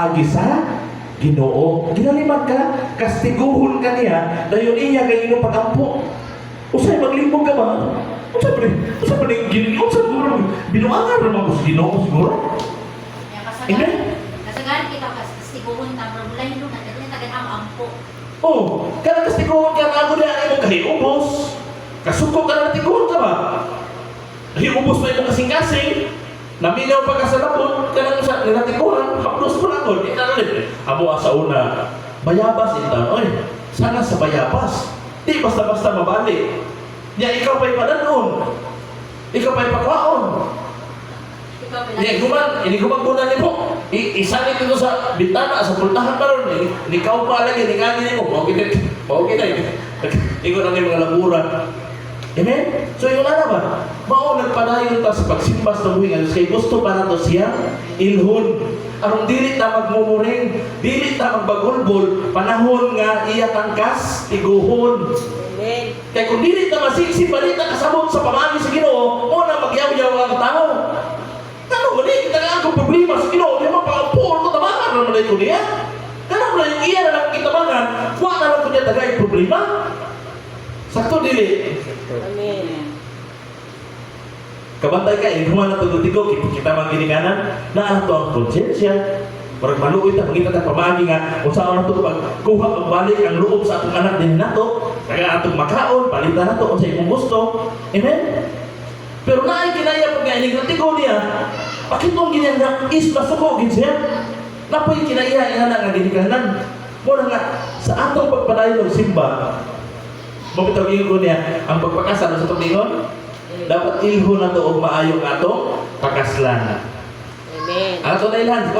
pamaagi sa Ginoo. Ginaliman ka, kastiguhon ka niya, dayon iya kay ino pagampo. Usay maglingkod ka ba? Usay pa rin Ginoo, usay siguro binuangan ra mo sa Ginoo siguro. Ya kasagan kita kastiguhon ta pero mulay no na tagan ampo. Oh, kada kastiguhon ka bago na imo kahiubos. Kasuko ka na tiguhon ka ba? Hiubos pa imo kasing-kasing. Naminaw pa ka sa labot, kanang sa natikuhan, haplos ko na ko, di na rin. Amo sa una, bayabas ita, oy, sana sa bayabas. Di basta-basta mabalik. Ya, ikaw pa'y pananon. Ikaw pa'y pakwaon. Ini gumaguna ni mo. Isali dito sa bintana, sa pultahan pa ron. Ikaw pa lagi, nikagin mo. Mawag kita. Ikaw na yung mga laburan. Amen? So yung ano ba? Mao nagpadayon ta sa pagsimba sa buhingan kay gusto pa nato siya ilhon. Aron dili ta magmumuring, dili ta magbagulbol, panahon nga iya tangkas tiguhon. Amen. Kay kung dili ta masiksi balita kasabot sa pamagi sa Ginoo, mo na magyaw-yaw ang tao. Kano man kita nga ang problema sa Ginoo, di mapapul ko tabangan ra man ko niya. Kano man yung iya na kitabangan, wa na lang ko niya tagay problema. Sakto dili. Amen. Kabantay ka, inuman na tugod-tigo, kita magininganan, na ato ang konsensya. Parang maluoy ta, magkita ta pamagi nga, kung saan na ito pagkuha, pagbalik ang loob sa atong anak din nato, kaya atong makaon, palitan nato, kung sa imong gusto. Amen? Pero naay kinaya pag nga inigatigo niya, bakit mong ginagawa is masukogin siya? Napoy kinaya nga nga ginikanan. Muna nga, sa atong pagpadayon ng simba, mabitawin ko niya, ang pagpakasal sa tumingon, dapat ilho na to o maayong atong pakaslan. Amen. Ato na ilhan,